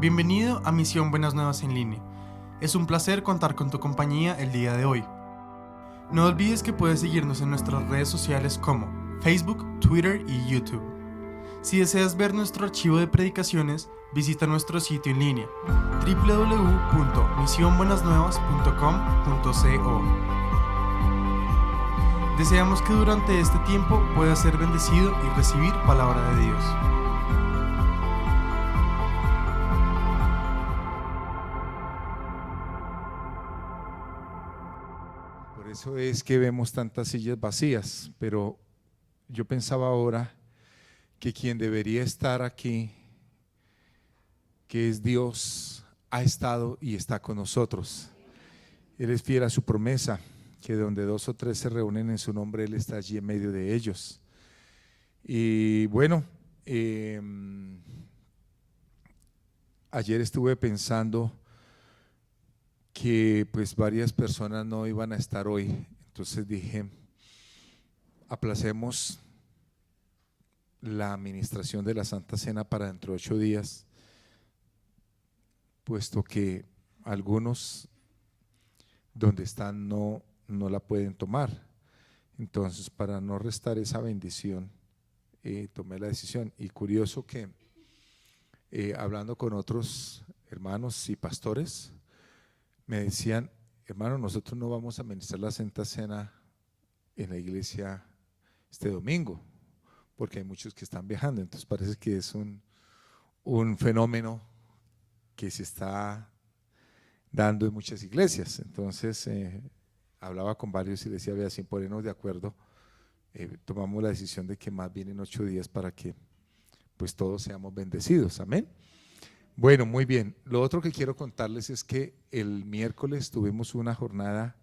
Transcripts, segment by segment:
Bienvenido a Misión Buenas Nuevas en línea. Es un placer contar con tu compañía el día de hoy. No olvides que puedes seguirnos en nuestras redes sociales como Facebook, Twitter y YouTube. Si deseas ver nuestro archivo de predicaciones, visita nuestro sitio en línea www.misionbuenasnuevas.com.co. Deseamos que durante este tiempo puedas ser bendecido y recibir palabra de Dios. Por eso es que vemos tantas sillas vacías, pero yo pensaba ahora que quien debería estar aquí, que es Dios, ha estado y está con nosotros. Él es fiel a su promesa, que donde dos o tres se reúnen en su nombre, Él está allí en medio de ellos. Y bueno, ayer estuve pensando que pues varias personas no iban a estar hoy, entonces dije, aplacemos la administración de la Santa Cena para dentro de 8 días, puesto que algunos donde están no la pueden tomar. Entonces, para no restar esa bendición, tomé la decisión. Y curioso que hablando con otros hermanos y pastores, me decían, hermano, nosotros no vamos a ministrar la Santa Cena en la iglesia este domingo, porque hay muchos que están viajando. Entonces parece que es un fenómeno que se está dando en muchas iglesias. Entonces hablaba con varios y les decía, vea, sin ponernos de acuerdo, tomamos la decisión de que más bien en 8 días para que pues todos seamos bendecidos, amén. Bueno, muy bien. Lo otro que quiero contarles es que el miércoles tuvimos una jornada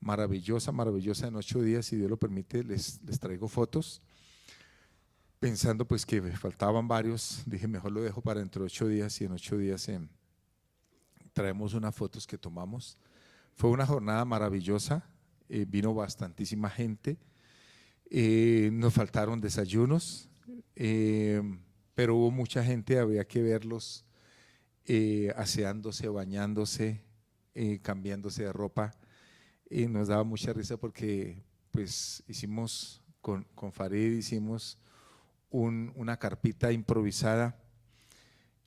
maravillosa en 8 días, si Dios lo permite, les traigo fotos. Pensando pues que me faltaban varios, dije mejor lo dejo para dentro de 8 días y en 8 días traemos unas fotos que tomamos. Fue una jornada maravillosa, vino bastantísima gente, nos faltaron desayunos, pero hubo mucha gente, había que verlos aseándose, bañándose, cambiándose de ropa, y nos daba mucha risa porque pues hicimos con Farid, hicimos una carpita improvisada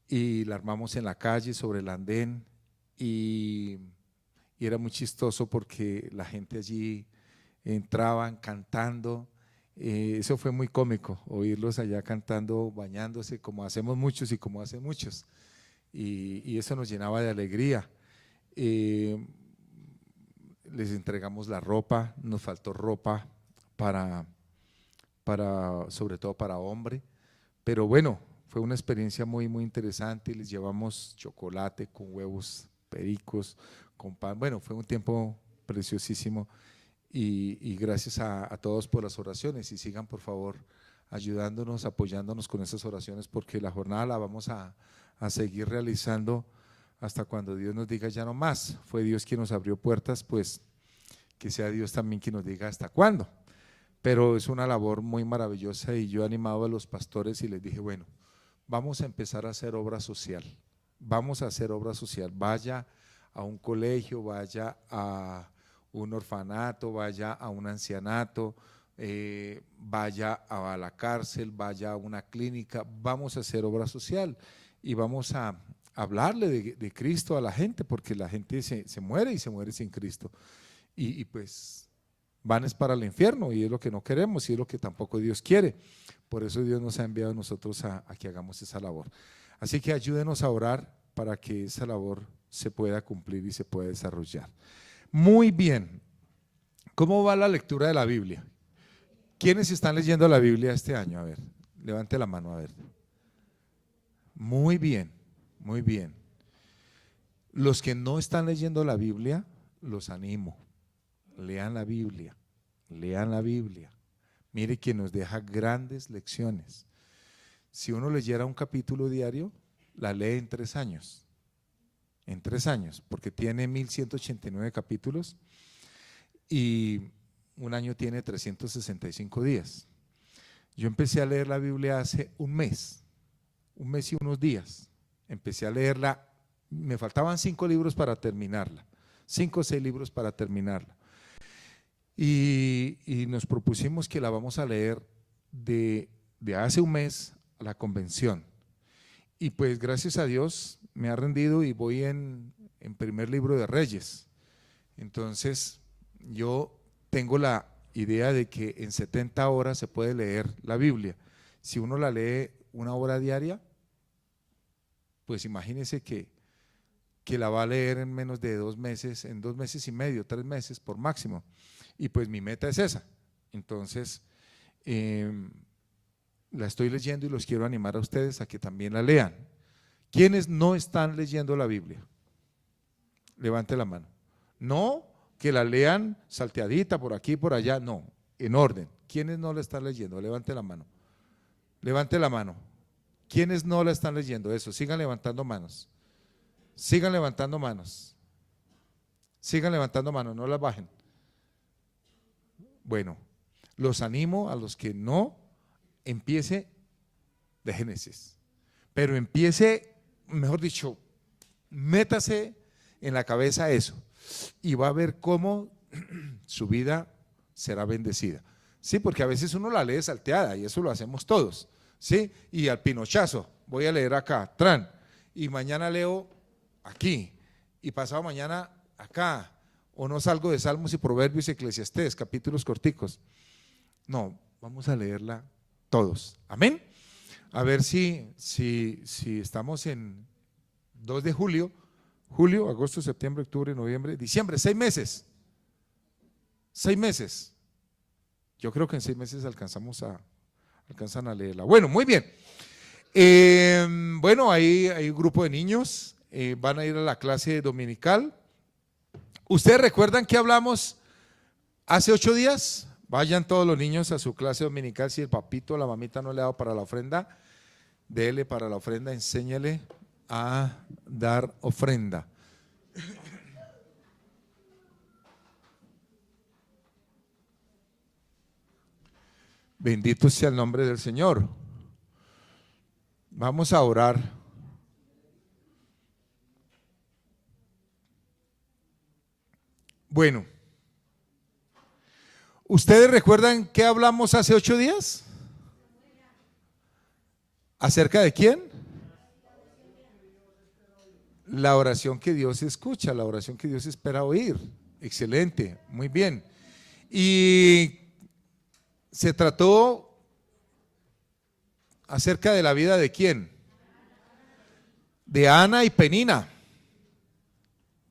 y la armamos en la calle sobre el andén y era muy chistoso porque la gente allí entraban cantando, eso fue muy cómico, oírlos allá cantando, bañándose como hacemos muchos y como hacen muchos, y eso nos llenaba de alegría. Les entregamos la ropa, nos faltó ropa sobre todo para hombre, pero bueno, fue una experiencia muy interesante. Les llevamos chocolate con huevos pericos, con pan, bueno, fue un tiempo preciosísimo y gracias a todos por las oraciones, y sigan por favor ayudándonos, apoyándonos con esas oraciones, porque la jornada la vamos a seguir realizando hasta cuando Dios nos diga ya no más. Fue Dios quien nos abrió puertas, pues que sea Dios también quien nos diga hasta cuándo. Pero es una labor muy maravillosa y yo he animado a los pastores y les dije, bueno, vamos a empezar a hacer obra social, vaya a un colegio, vaya a un orfanato, vaya a un ancianato, vaya a la cárcel, vaya a una clínica, vamos a hacer obra social y vamos a hablarle de Cristo a la gente, porque la gente se muere y se muere sin Cristo y pues van es para el infierno, y es lo que no queremos y es lo que tampoco Dios quiere. Por eso Dios nos ha enviado a nosotros a que hagamos esa labor. Así que ayúdenos a orar para que esa labor se pueda cumplir y se pueda desarrollar. Muy bien, ¿cómo va la lectura de la Biblia? ¿Quiénes están leyendo la Biblia este año? A ver, levante la mano, a ver. Muy bien, muy bien. Los que no están leyendo la Biblia, los animo. Lean la Biblia, lean la Biblia. Mire que nos deja grandes lecciones. Si uno leyera un capítulo diario, la lee en 3 años. En 3 años, porque tiene 1189 capítulos y un año tiene 365 días. Yo empecé a leer la Biblia hace un mes y unos días. Empecé a leerla, me faltaban 5 libros para terminarla, 5 o 6 libros para terminarla. Y nos propusimos que la vamos a leer de hace un mes a la convención. Y pues gracias a Dios me ha rendido y voy en primer libro de Reyes. Entonces yo tengo la idea de que en 70 horas se puede leer la Biblia. Si uno la lee 1 hora diaria, pues imagínese que la va a leer en menos de 2 meses, en 2 meses y medio, 3 meses por máximo. Y pues mi meta es esa. Entonces la estoy leyendo y los quiero animar a ustedes a que también la lean. ¿Quiénes no están leyendo la Biblia? Levante la mano. No que la lean salteadita por aquí y por allá, no, en orden. ¿Quiénes no la están leyendo? Levante la mano. Levante la mano. ¿Quiénes no la están leyendo? Eso, sigan levantando manos. Sigan levantando manos. Sigan levantando manos, no las bajen. Bueno, los animo a los que no, empiece de Génesis, pero empiece, mejor dicho, métase en la cabeza eso y va a ver cómo su vida será bendecida. Sí, porque a veces uno la lee salteada y eso lo hacemos todos, ¿sí? Y al pinochazo, voy a leer acá, tran, y mañana leo aquí, y pasado mañana acá, o no salgo de Salmos y Proverbios y Eclesiastés, capítulos corticos. No, vamos a leerla todos, amén. A ver si estamos en 2 de julio, agosto, septiembre, octubre, noviembre, diciembre, 6 meses. 6 meses. Yo creo que en 6 meses alcanzan a leerla. Bueno, muy bien. Bueno, ahí hay un grupo de niños, van a ir a la clase dominical. ¿Ustedes recuerdan que hablamos hace 8 días? Vayan todos los niños a su clase dominical. Si el papito o la mamita no le ha dado para la ofrenda, déle para la ofrenda, enséñale a dar ofrenda. Bendito sea el nombre del Señor. Vamos a orar. Bueno, ¿ustedes recuerdan qué hablamos hace 8 días? ¿Acerca de quién? La oración que Dios escucha, la oración que Dios espera oír. Excelente, muy bien. Y se trató acerca de la vida de quién? De Ana y Penina.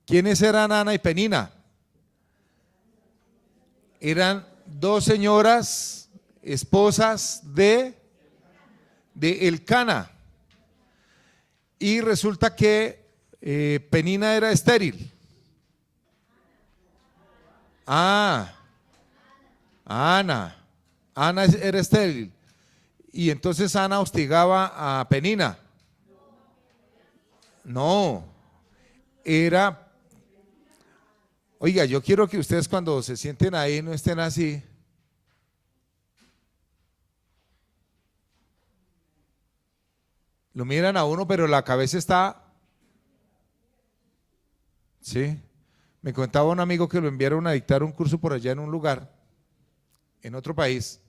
¿Quiénes eran Ana y Penina? Eran 2 señoras, esposas de Elcana. Y resulta que Penina era estéril. Ana era estéril. Y entonces Ana hostigaba a Penina. No, era... Oiga, yo quiero que ustedes cuando se sienten ahí no estén así. Lo miran a uno, pero la cabeza está... Sí. Me contaba un amigo que lo enviaron a dictar un curso por allá en un lugar, en otro país.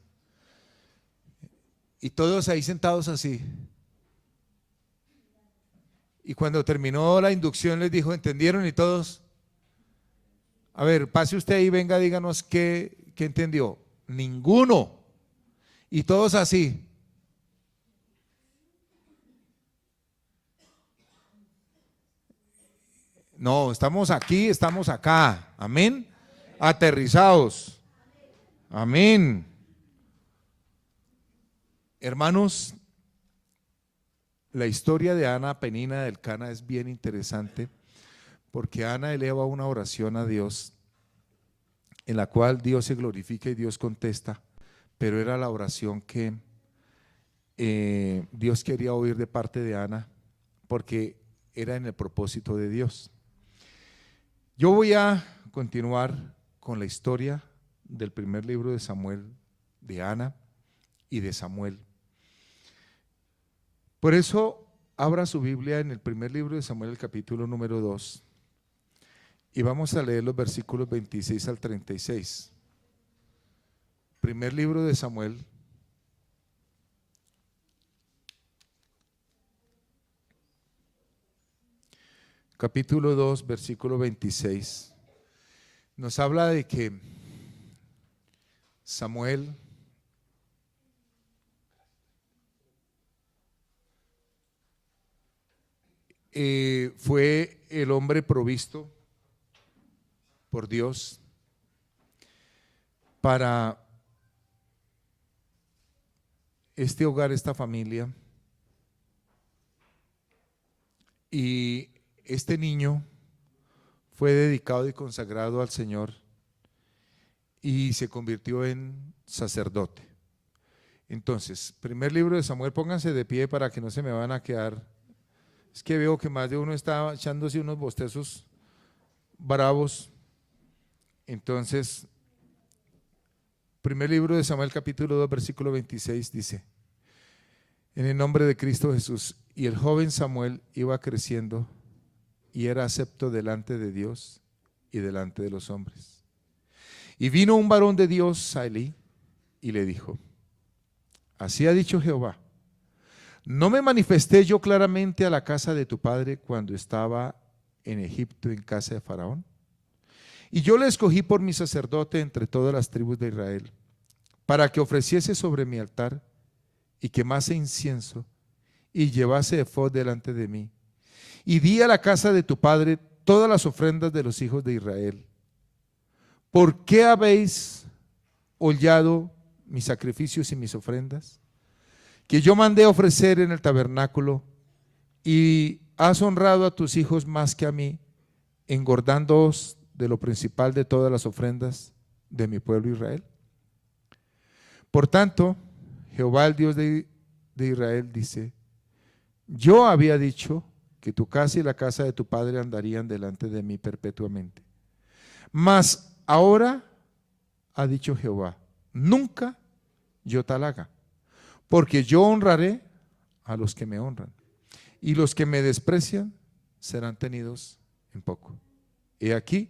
Y todos ahí sentados así. Y cuando terminó la inducción les dijo, ¿entendieron? Y todos... A ver, pase usted ahí, venga, díganos qué entendió. Ninguno. Y todos así. No, estamos aquí, estamos acá. Amén. Aterrizados. Amén. Hermanos, la historia de Ana, Penina, del Cana es bien interesante. Porque Ana eleva una oración a Dios en la cual Dios se glorifica y Dios contesta, pero era la oración que Dios quería oír de parte de Ana porque era en el propósito de Dios. Yo voy a continuar con la historia del primer libro de Samuel, de Ana y de Samuel. Por eso abra su Biblia en el primer libro de Samuel, el capítulo número 2, y vamos a leer los versículos 26 al 36. Primer libro de Samuel, capítulo 2, versículo 26. Nos habla de que Samuel fue el hombre provisto por Dios para este hogar, esta familia, y este niño fue dedicado y consagrado al Señor y se convirtió en sacerdote. Entonces, primer libro de Samuel, pónganse de pie para que no se me van a quedar. Es que veo que más de uno está echándose unos bostezos bravos. Entonces, primer libro de Samuel, capítulo 2, versículo 26 dice: en el nombre de Cristo Jesús. Y el joven Samuel iba creciendo y era acepto delante de Dios y delante de los hombres. Y vino un varón de Dios a Elí y le dijo: así ha dicho Jehová, ¿no me manifesté yo claramente a la casa de tu padre cuando estaba en Egipto en casa de Faraón? Y yo le escogí por mi sacerdote entre todas las tribus de Israel, para que ofreciese sobre mi altar y quemase incienso y llevase ephod delante de mí. Y di a la casa de tu padre todas las ofrendas de los hijos de Israel. ¿Por qué habéis hollado mis sacrificios y mis ofrendas, que yo mandé ofrecer en el tabernáculo, y has honrado a tus hijos más que a mí, engordándoos de lo principal de todas las ofrendas de mi pueblo Israel? Por tanto, Jehová, el Dios de Israel, dice: yo había dicho que tu casa y la casa de tu padre andarían delante de mí perpetuamente. Mas ahora ha dicho Jehová: nunca yo tal haga, porque yo honraré a los que me honran, y los que me desprecian serán tenidos en poco. He aquí,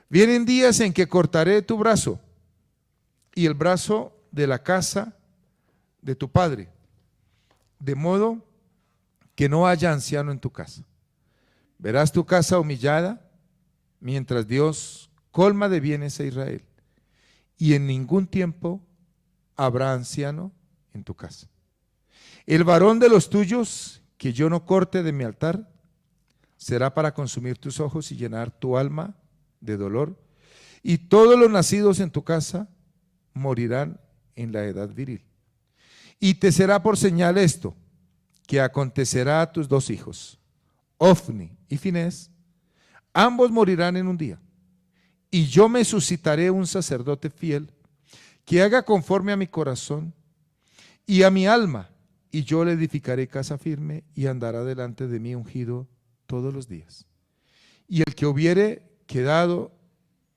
vienen días en que cortaré tu brazo y el brazo de la casa de tu padre, de modo que no haya anciano en tu casa. Verás tu casa humillada, mientras Dios colma de bienes a Israel, y en ningún tiempo habrá anciano en tu casa. El varón de los tuyos que yo no corte de mi altar será para consumir tus ojos y llenar tu alma de dolor, y todos los nacidos en tu casa morirán en la edad viril. Y te será por señal esto, que acontecerá a tus dos hijos, Ofni y Finés, ambos morirán en un día, y yo me suscitaré un sacerdote fiel, que haga conforme a mi corazón y a mi alma, y yo le edificaré casa firme, y andará delante de mí ungido todos los días. Y el que hubiere quedado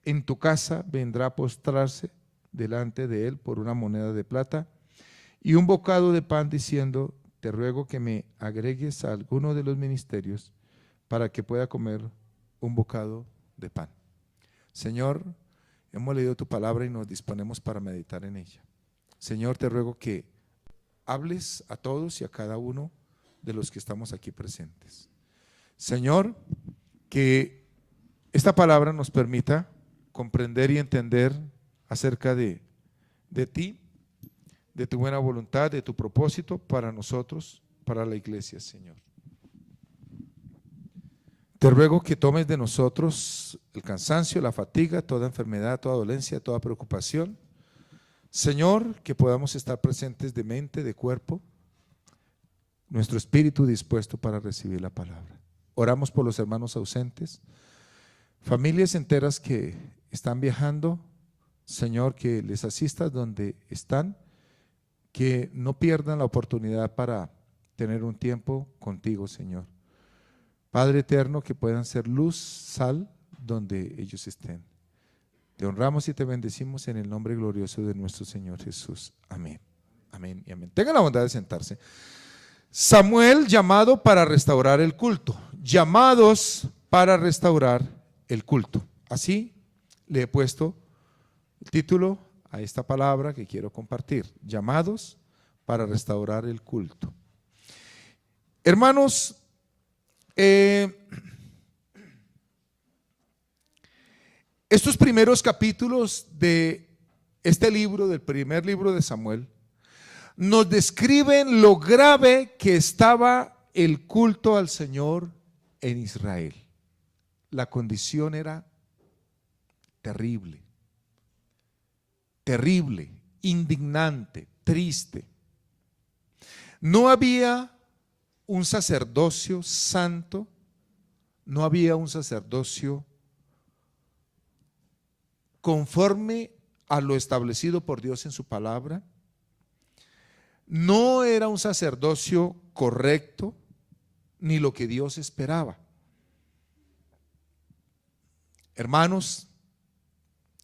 en tu casa vendrá a postrarse delante de él por una moneda de plata y un bocado de pan, diciendo: te ruego que me agregues a alguno de los ministerios para que pueda comer un bocado de pan. Señor, hemos leído tu palabra y nos disponemos para meditar en ella. Señor, te ruego que hables a todos y a cada uno de los que estamos aquí presentes. Señor, que esta palabra nos permita comprender y entender acerca de ti, de tu buena voluntad, de tu propósito para nosotros, para la iglesia, Señor. Te ruego que tomes de nosotros el cansancio, la fatiga, toda enfermedad, toda dolencia, toda preocupación. Señor, que podamos estar presentes de mente, de cuerpo, nuestro espíritu dispuesto para recibir la palabra. Oramos por los hermanos ausentes, familias enteras que están viajando. Señor, que les asistas donde están, que no pierdan la oportunidad para tener un tiempo contigo, Señor. Padre eterno, que puedan ser luz, sal, donde ellos estén. Te honramos y te bendecimos en el nombre glorioso de nuestro Señor Jesús. Amén. Amén y amén. Tengan la bondad de sentarse. Samuel llamado para restaurar el culto. Llamados para restaurar el culto. Así le he puesto el título a esta palabra que quiero compartir. Llamados para restaurar el culto. Hermanos, estos primeros capítulos de este libro, del primer libro de Samuel, nos describen lo grave que estaba el culto al Señor en Israel. La condición era terrible, terrible, indignante, triste. No había un sacerdocio santo, no había un sacerdocio conforme a lo establecido por Dios en su palabra. No era un sacerdocio correcto ni lo que Dios esperaba. Hermanos,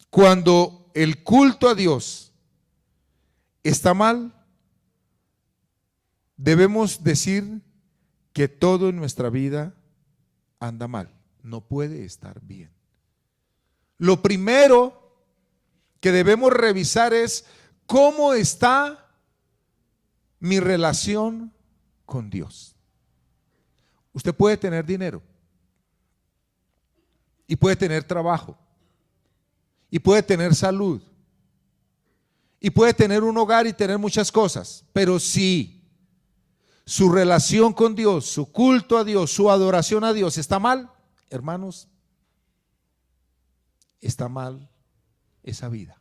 cuando el culto a Dios está mal, debemos decir que todo en nuestra vida anda mal, no puede estar bien. Lo primero que debemos revisar es cómo está mi relación con Dios. Usted puede tener dinero y puede tener trabajo y puede tener salud y puede tener un hogar y tener muchas cosas, pero si su relación con Dios, su culto a Dios, su adoración a Dios está mal, hermanos, está mal esa vida.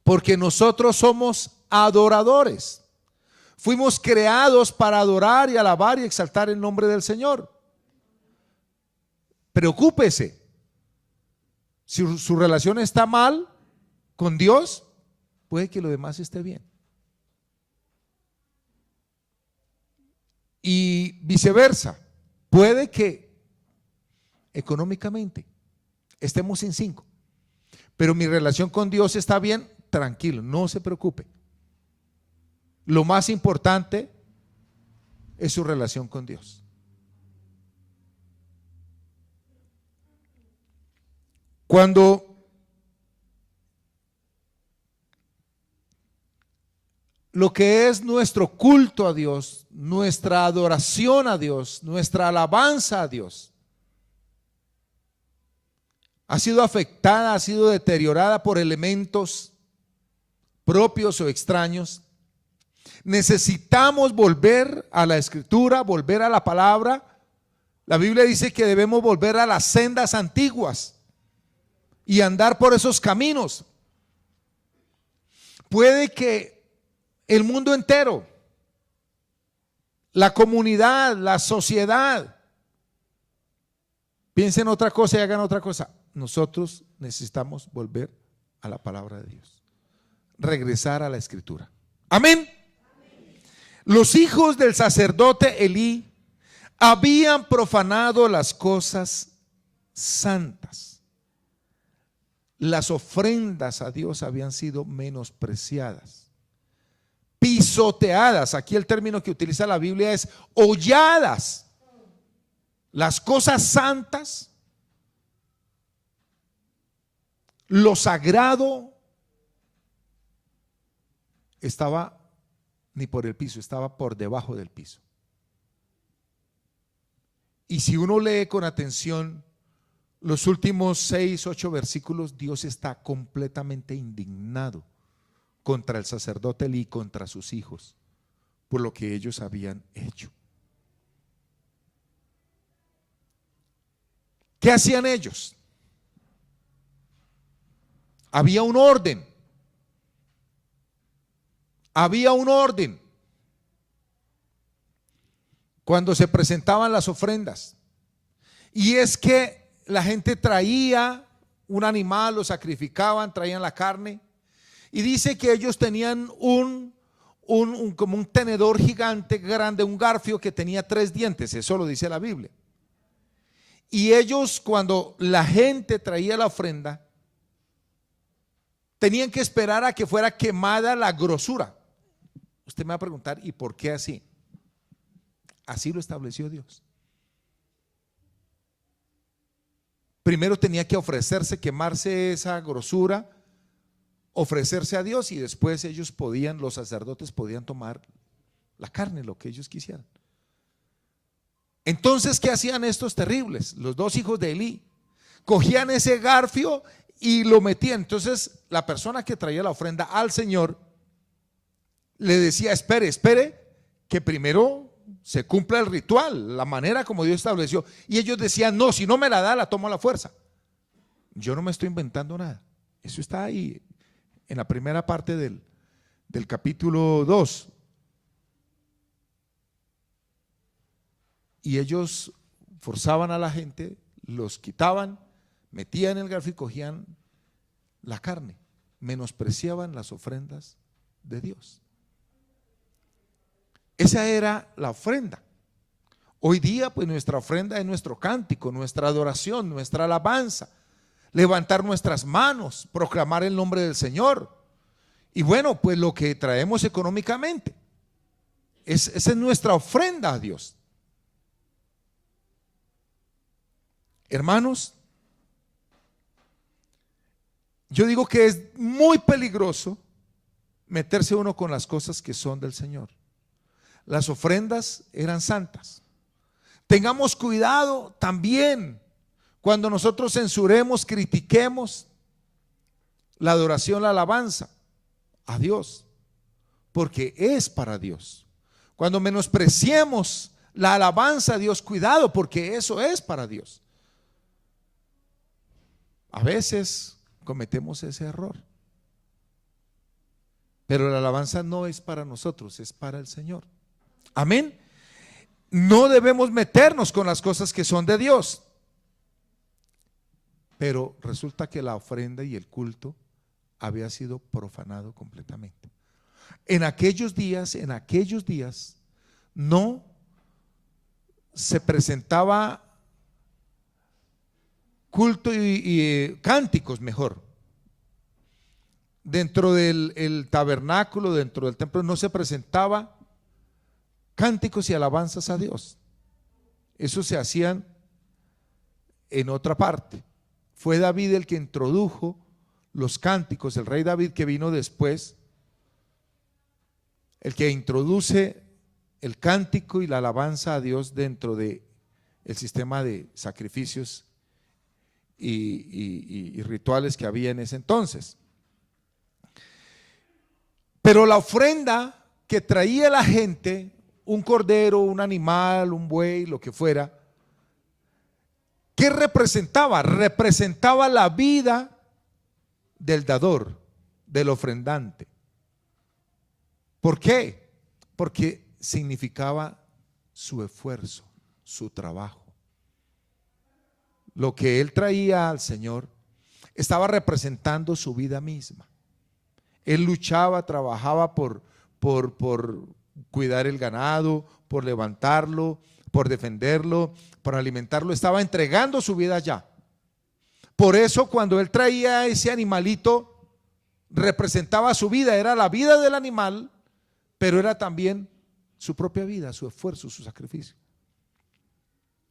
Porque nosotros somos adoradores. Fuimos creados para adorar y alabar y exaltar el nombre del Señor. Preocúpese. Si su relación está mal con Dios, puede que lo demás esté bien. Y viceversa, puede que económicamente estemos en 5, pero mi relación con Dios está bien, tranquilo, no se preocupe. Lo más importante es su relación con Dios. Cuando lo que es nuestro culto a Dios, nuestra adoración a Dios, nuestra alabanza a Dios, ha sido afectada, ha sido deteriorada por elementos propios o extraños, necesitamos volver a la Escritura, volver a la palabra. La Biblia dice que debemos volver a las sendas antiguas y andar por esos caminos. Puede que el mundo entero, la comunidad, la sociedad, piensen otra cosa y hagan otra cosa. Nosotros necesitamos volver a la palabra de Dios, regresar a la Escritura. Amén. Los hijos del sacerdote Elí habían profanado las cosas santas. Las ofrendas a Dios habían sido menospreciadas, pisoteadas. Aquí el término que utiliza la Biblia es holladas. Las cosas santas, lo sagrado, estaba ni por el piso, estaba por debajo del piso. Y si uno lee con atención los últimos 6, 8 versículos, Dios está completamente indignado contra el sacerdote Elí y contra sus hijos por lo que ellos habían hecho. ¿Qué hacían ellos? Había un orden. Había un orden cuando se presentaban las ofrendas. Y es que la gente traía un animal, lo sacrificaban, traían la carne. Y dice que ellos tenían como un tenedor gigante, grande, un garfio que tenía 3 dientes. Eso lo dice la Biblia. Y ellos, cuando la gente traía la ofrenda, tenían que esperar a que fuera quemada la grosura. Usted me va a preguntar, ¿y por qué así? Así lo estableció Dios. Primero tenía que ofrecerse, quemarse esa grosura, ofrecerse a Dios, y después ellos podían, los sacerdotes podían tomar la carne, lo que ellos quisieran. Entonces, ¿qué hacían estos terribles? Los dos hijos de Elí cogían ese garfio y lo metían. Entonces la persona que traía la ofrenda al Señor le decía: espere, que primero se cumpla el ritual, la manera como Dios estableció. Y ellos decían: no, si no me la da, la tomo a la fuerza. Yo no me estoy inventando nada. Eso está ahí en la primera parte del capítulo 2. Y ellos forzaban a la gente, los quitaban, metían el garfio y cogían la carne. Menospreciaban las ofrendas de Dios. Esa era la ofrenda. Hoy día, pues, nuestra ofrenda es nuestro cántico, nuestra adoración, nuestra alabanza, levantar nuestras manos, proclamar el nombre del Señor. Y bueno, pues lo que traemos económicamente, esa es nuestra ofrenda a Dios. Hermanos, yo digo que es muy peligroso meterse uno con las cosas que son del Señor. Las ofrendas eran santas. Tengamos cuidado también cuando nosotros censuremos, critiquemos la adoración, la alabanza a Dios, porque es para Dios. Cuando menospreciemos la alabanza a Dios, cuidado, porque eso es para Dios. A veces cometemos ese error, pero la alabanza no es para nosotros, es para el Señor. Amén. No debemos meternos con las cosas que son de Dios. Pero resulta que la ofrenda y el culto había sido profanado completamente. En aquellos días no se presentaba culto y cánticos, mejor. Dentro del tabernáculo, dentro del templo, no se presentaba cánticos y alabanzas a Dios. Eso se hacían en otra parte. Fue David el que introdujo los cánticos, el rey David que vino después, el que introduce el cántico y la alabanza a Dios dentro de el sistema de sacrificios y rituales que había en ese entonces. Pero la ofrenda que traía la gente, un cordero, un animal, un buey, lo que fuera, ¿qué representaba? Representaba la vida del dador, del ofrendante. ¿Por qué? Porque significaba su esfuerzo, su trabajo. Lo que él traía al Señor estaba representando su vida misma. Él luchaba, trabajaba por cuidar el ganado, por levantarlo, por defenderlo, por alimentarlo. Estaba entregando su vida allá. Por eso cuando él traía ese animalito, representaba su vida, era la vida del animal, pero era también su propia vida, su esfuerzo, su sacrificio.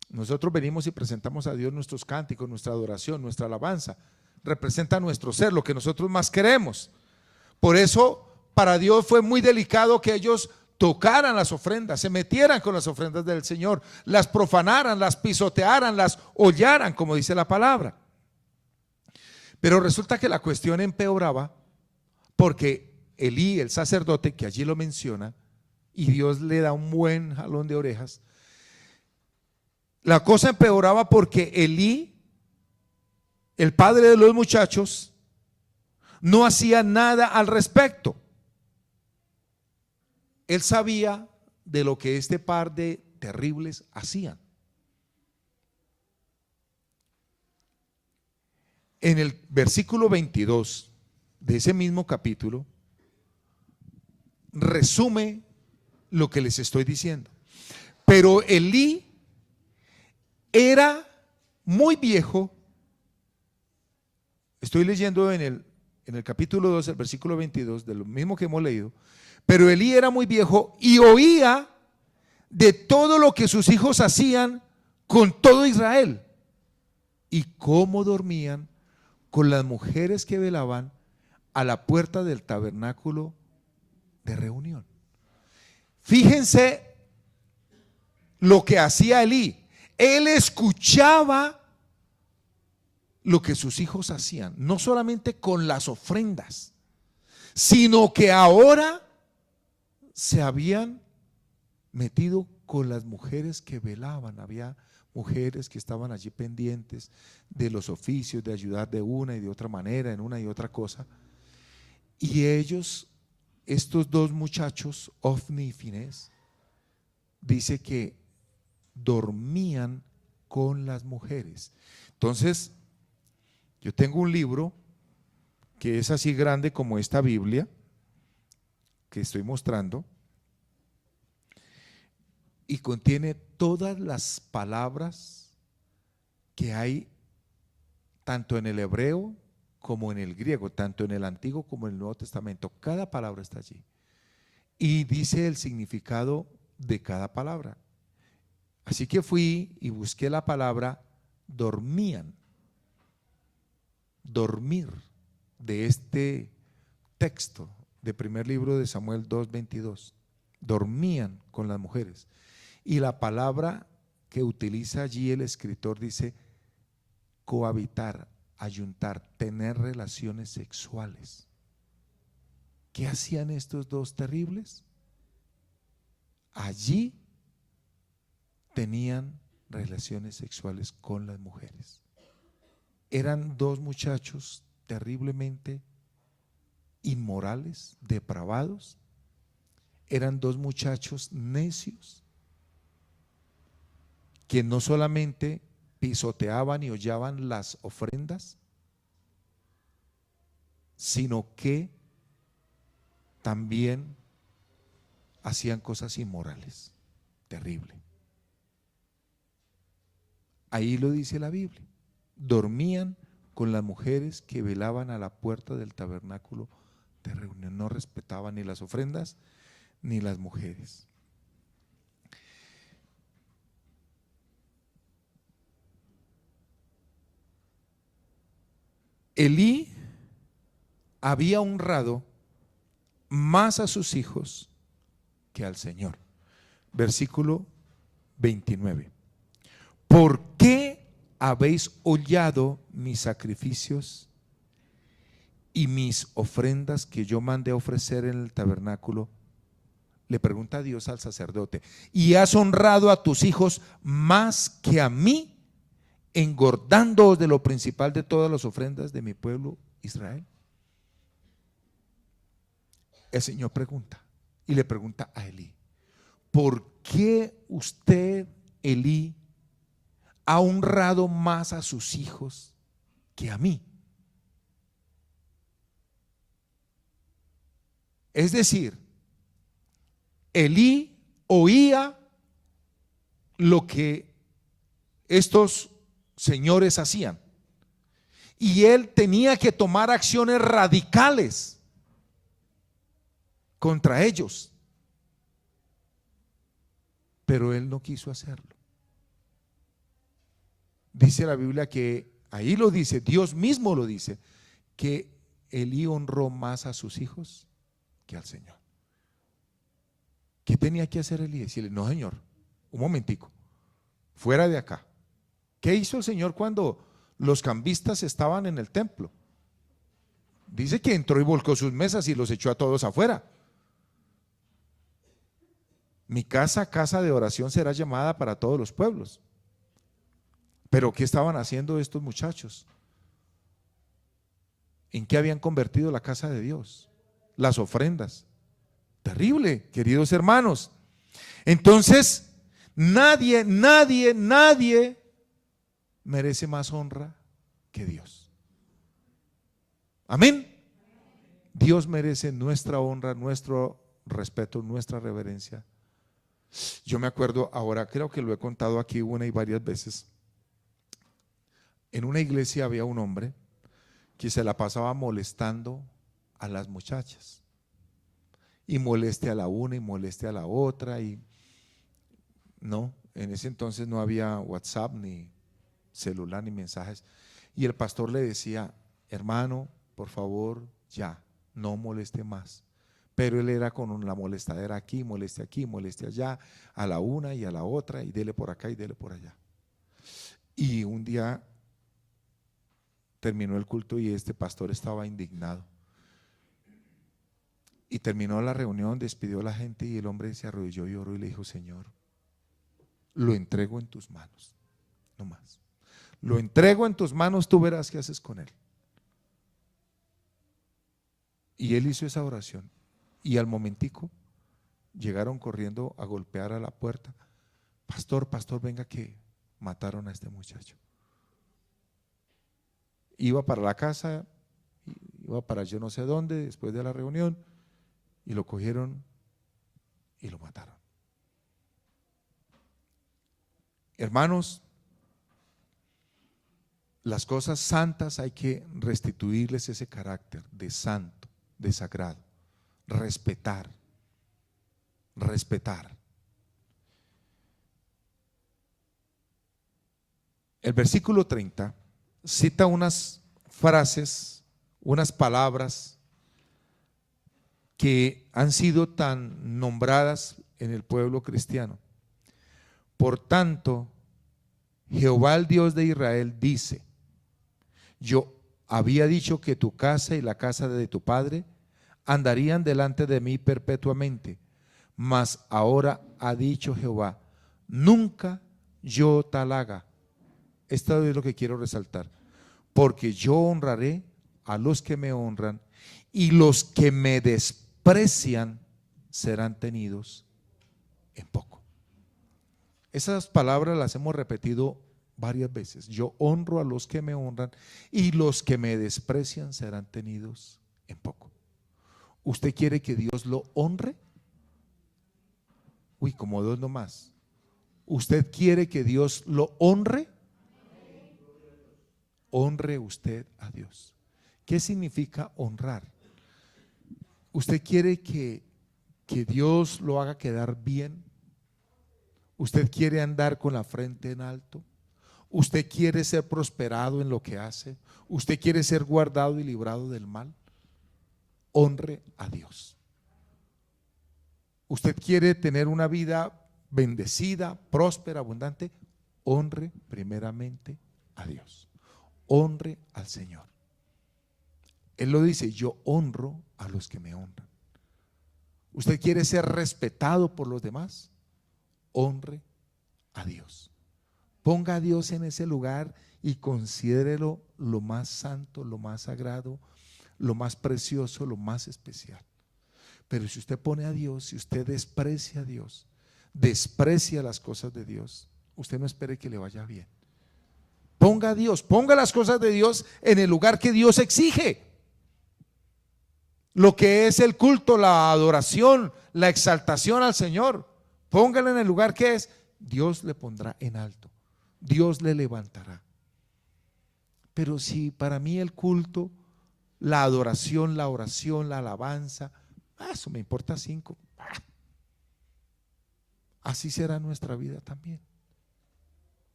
Nosotros venimos y presentamos a Dios nuestros cánticos, nuestra adoración, nuestra alabanza. Representa nuestro ser, lo que nosotros más queremos. Por eso para Dios fue muy delicado que ellos tocaran las ofrendas, se metieran con las ofrendas del Señor, las profanaran, las pisotearan, las hollaran, como dice la palabra. Pero resulta que la cuestión empeoraba porque Elí, el sacerdote, que allí lo menciona, y Dios le da un buen jalón de orejas, la cosa empeoraba porque Elí, el padre de los muchachos, no hacía nada al respecto. Él sabía de lo que este par de terribles hacían. En el versículo 22 de ese mismo capítulo resume lo que les estoy diciendo. Pero Elí era muy viejo. Estoy leyendo en el capítulo 2, el versículo 22, de lo mismo que hemos leído. Pero Elí era muy viejo y oía de todo lo que sus hijos hacían con todo Israel y cómo dormían con las mujeres que velaban a la puerta del tabernáculo de reunión. Fíjense lo que hacía Elí. Él escuchaba lo que sus hijos hacían, no solamente con las ofrendas, sino que ahora se habían metido con las mujeres que velaban. Había mujeres que estaban allí pendientes de los oficios, de ayudar de una y de otra manera, en una y otra cosa. Y ellos, estos dos muchachos, Ofni y Finés, dice que dormían con las mujeres. Entonces, yo tengo un libro que es así grande como esta Biblia que estoy mostrando y contiene todas las palabras que hay tanto en el hebreo como en el griego, tanto en el Antiguo como en el Nuevo Testamento. Cada palabra está allí y dice el significado de cada palabra. Así que fui y busqué la palabra dormían, dormir, de este texto de primer libro de Samuel 2:22. Dormían con las mujeres. Y la palabra que utiliza allí el escritor dice cohabitar, ayuntar, tener relaciones sexuales. ¿Qué hacían estos dos terribles? Allí tenían relaciones sexuales con las mujeres. Eran dos muchachos terriblemente inmorales, depravados. Eran dos muchachos necios que no solamente pisoteaban y hollaban las ofrendas, sino que también hacían cosas inmorales. Terrible. Ahí lo dice la Biblia. Dormían con las mujeres que velaban a la puerta del tabernáculo de reunión. No respetaban ni las ofrendas ni las mujeres. Elí había honrado más a sus hijos que al Señor. Versículo 29. ¿Por qué habéis hollado mis sacrificios y mis ofrendas que yo mandé ofrecer en el tabernáculo? Le pregunta Dios al sacerdote. ¿Y has honrado a tus hijos más que a mí, engordándoos de lo principal de todas las ofrendas de mi pueblo Israel? El Señor pregunta y le pregunta a Elí: ¿por qué usted, Elí, ha honrado más a sus hijos que a mí? Es decir, Elí oía lo que estos señores hacían y él tenía que tomar acciones radicales contra ellos, pero él no quiso hacerlo. Dice la Biblia que, ahí lo dice, Dios mismo lo dice, que Elí honró más a sus hijos que al Señor. ¿Qué tenía que hacer Elí? Decirle: no, Señor, un momentico, fuera de acá. ¿Qué hizo el Señor cuando los cambistas estaban en el templo? Dice que entró y volcó sus mesas y los echó a todos afuera. Mi casa, casa de oración, será llamada para todos los pueblos. Pero ¿qué estaban haciendo estos muchachos? ¿En qué habían convertido la casa de Dios? Las ofrendas. Terrible, queridos hermanos. Entonces, nadie merece más honra que Dios. Amén. Dios merece nuestra honra, nuestro respeto, nuestra reverencia. Yo me acuerdo ahora, creo que lo he contado aquí una y varias veces. En una iglesia había un hombre que se la pasaba molestando a las muchachas. y moleste a la una y moleste a la otra. Y no, en ese entonces no había WhatsApp, ni celular, ni mensajes. Y el pastor le decía: hermano, por favor, ya, no moleste más. Pero él era con la molestadera aquí, moleste allá, a la una y a la otra, y dele por acá y dele por allá. Y un día terminó el culto y este pastor estaba indignado. Y terminó la reunión, despidió a la gente y el hombre se arrodilló y oró y le dijo: Señor, lo entrego en tus manos, no más. Lo entrego en tus manos, tú verás qué haces con él. Y él hizo esa oración y al momentico llegaron corriendo a golpear a la puerta: pastor, venga que mataron a este muchacho. Iba para la casa, iba para yo no sé dónde después de la reunión y lo cogieron y lo mataron. Hermanos, las cosas santas hay que restituirles ese carácter de santo, de sagrado, respetar. El versículo 30 cita unas frases, unas palabras que han sido tan nombradas en el pueblo cristiano. Por tanto, Jehová el Dios de Israel dice: yo había dicho que tu casa y la casa de tu padre andarían delante de mí perpetuamente, mas ahora ha dicho Jehová: nunca yo tal haga. Esto es lo que quiero resaltar: porque yo honraré a los que me honran y los que me desprecian serán tenidos en poco. Esas palabras las hemos repetido varias veces. Yo honro a los que me honran y los que me desprecian serán tenidos en poco. ¿Usted quiere que Dios lo honre? Uy, como dos nomás. ¿Usted quiere que Dios lo honre? Honre usted a Dios. ¿Qué significa honrar? ¿Usted quiere que Dios lo haga quedar bien? ¿Usted quiere andar con la frente en alto? ¿Usted quiere ser prosperado en lo que hace? ¿Usted quiere ser guardado y librado del mal? Honre a Dios. ¿Usted quiere tener una vida bendecida, próspera, abundante? Honre primeramente a Dios. Honre al Señor. Él lo dice: yo honro a los que me honran. ¿Usted quiere ser respetado por los demás? Honre a Dios. Ponga a Dios en ese lugar y considérelo lo más santo, lo más sagrado, lo más precioso, lo más especial. Pero si usted pone a Dios, si usted desprecia a Dios, desprecia las cosas de Dios, usted no espere que le vaya bien. Ponga a Dios, ponga las cosas de Dios en el lugar que Dios exige. Lo que es el culto, la adoración, la exaltación al Señor, póngala en el lugar que es. Dios le pondrá en alto, Dios le levantará. Pero si para mí el culto, la adoración, la oración, la alabanza, eso me importa 5, así será nuestra vida también.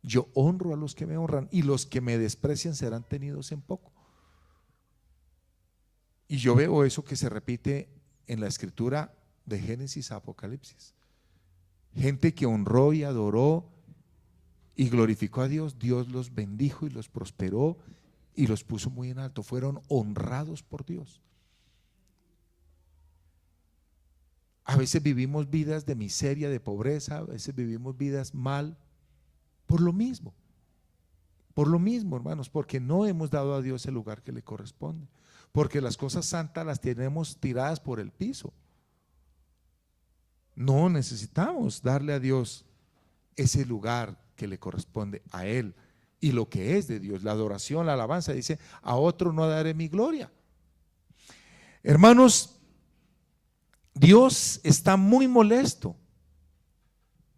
Yo honro a los que me honran y los que me desprecian serán tenidos en poco. Y yo veo eso que se repite en la escritura de Génesis a Apocalipsis. Gente que honró y adoró y glorificó a Dios, Dios los bendijo y los prosperó y los puso muy en alto. Fueron honrados por Dios. A veces vivimos vidas de miseria, de pobreza, a veces vivimos vidas mal. Por lo mismo, hermanos, porque no hemos dado a Dios el lugar que le corresponde, porque las cosas santas las tenemos tiradas por el piso. No necesitamos darle a Dios ese lugar que le corresponde a Él y lo que es de Dios, la adoración, la alabanza. Dice: a otro no daré mi gloria. Hermanos, Dios está muy molesto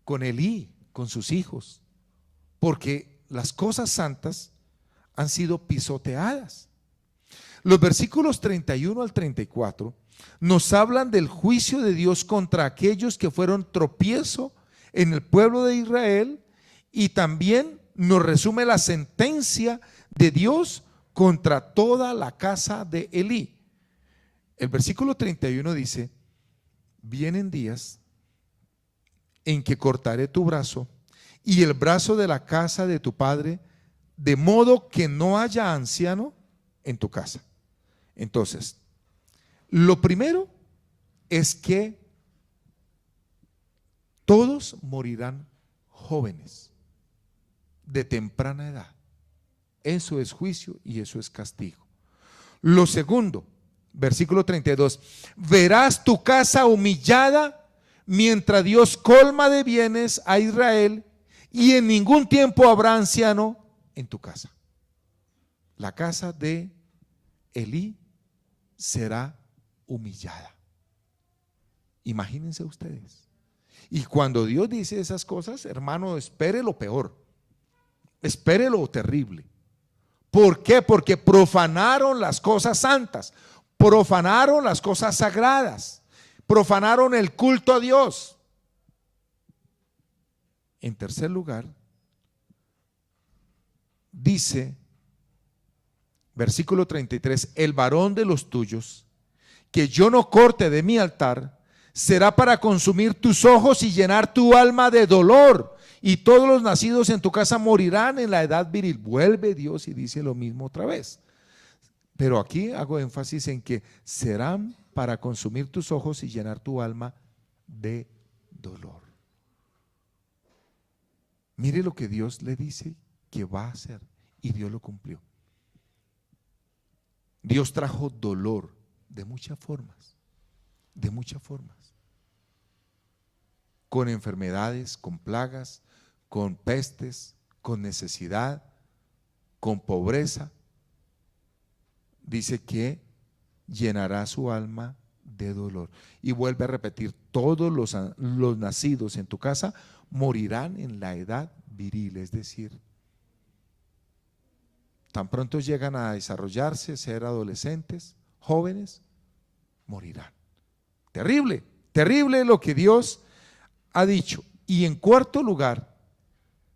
con Elí, con sus hijos, porque las cosas santas han sido pisoteadas. Los versículos 31 al 34 nos hablan del juicio de Dios contra aquellos que fueron tropiezo en el pueblo de Israel, y también nos resume la sentencia de Dios contra toda la casa de Elí. El versículo 31 dice: vienen días en que cortaré tu brazo y el brazo de la casa de tu padre, de modo que no haya anciano en tu casa. Entonces, lo primero es que todos morirán jóvenes, de temprana edad. Eso es juicio y eso es castigo. Lo segundo, versículo 32: verás tu casa humillada mientras Dios colma de bienes a Israel, y en ningún tiempo habrá anciano en tu casa. La casa de Elí será humillada. Imagínense ustedes. Y cuando Dios dice esas cosas, hermano, espere lo peor, espere lo terrible. ¿Por qué? Porque profanaron las cosas santas, profanaron las cosas sagradas, profanaron el culto a Dios. En tercer lugar, dice, versículo 33: el varón de los tuyos, que yo no corte de mi altar, será para consumir tus ojos y llenar tu alma de dolor, y todos los nacidos en tu casa morirán en la edad viril. Vuelve Dios y dice lo mismo otra vez, pero aquí hago énfasis en que serán para consumir tus ojos y llenar tu alma de dolor. Mire lo que Dios le dice que va a hacer, y Dios lo cumplió. Dios trajo dolor de muchas formas, con enfermedades, con plagas, con pestes, con necesidad, con pobreza. Dice que llenará su alma de dolor. Y vuelve a repetir: todos los nacidos en tu casa morirán en la edad viril, es decir, tan pronto llegan a desarrollarse, ser adolescentes, jóvenes, morirán. Terrible, terrible lo que Dios ha dicho. Y en cuarto lugar,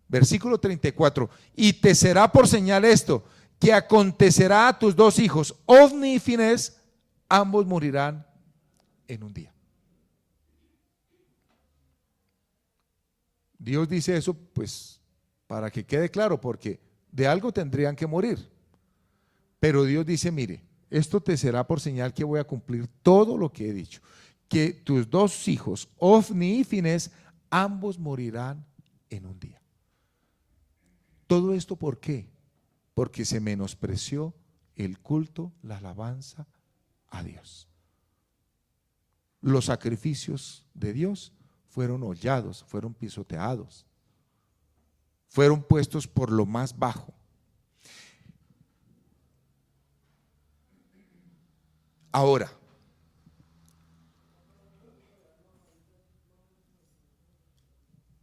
versículo 34: y te será por señal esto, que acontecerá a tus dos hijos, Ofni y Finés, ambos morirán en un día. Dios dice eso pues para que quede claro, porque de algo tendrían que morir. Pero Dios dice: mire, esto te será por señal que voy a cumplir todo lo que he dicho, que tus dos hijos, Ofni y Finés, ambos morirán en un día. Todo esto, ¿por qué? Porque se menospreció el culto, la alabanza a Dios. Los sacrificios de Dios fueron hollados, fueron pisoteados, fueron puestos por lo más bajo. Ahora,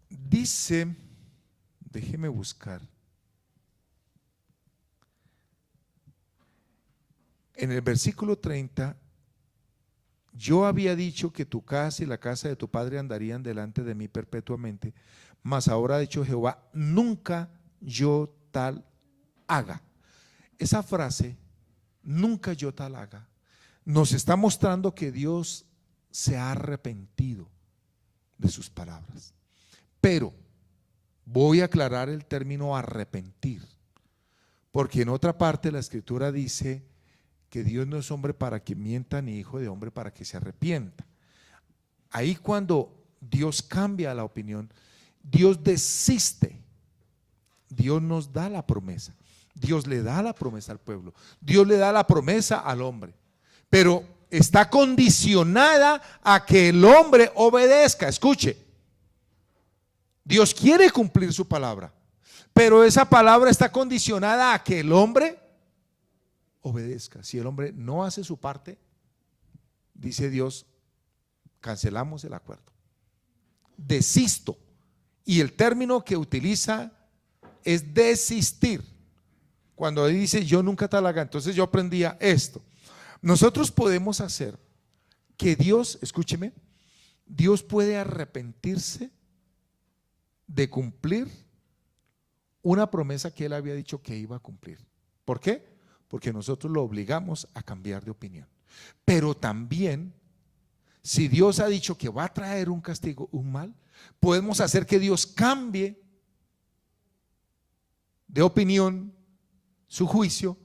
dice, déjeme buscar, en el versículo 30, yo había dicho que tu casa y la casa de tu padre andarían delante de mí perpetuamente, mas ahora ha dicho Jehová, nunca yo tal haga. Esa frase, nunca yo tal haga, nos está mostrando que Dios se ha arrepentido de sus palabras. Pero voy a aclarar el término arrepentir, porque en otra parte la escritura dice que Dios no es hombre para que mienta, ni hijo de hombre para que se arrepienta. Ahí cuando Dios cambia la opinión, Dios desiste. Dios nos da la promesa, Dios le da la promesa al pueblo, Dios le da la promesa al hombre, pero está condicionada a que el hombre obedezca. Escuche, Dios quiere cumplir su palabra, pero esa palabra está condicionada a que el hombre obedezca. Si el hombre no hace su parte, dice Dios, cancelamos el acuerdo, desisto. Y el término que utiliza es desistir. Cuando dice yo nunca tal haga, entonces yo aprendía esto. Nosotros podemos hacer que Dios, escúcheme, Dios puede arrepentirse de cumplir una promesa que Él había dicho que iba a cumplir. ¿Por qué? Porque nosotros lo obligamos a cambiar de opinión. Pero también, si Dios ha dicho que va a traer un castigo, un mal, podemos hacer que Dios cambie de opinión, su juicio.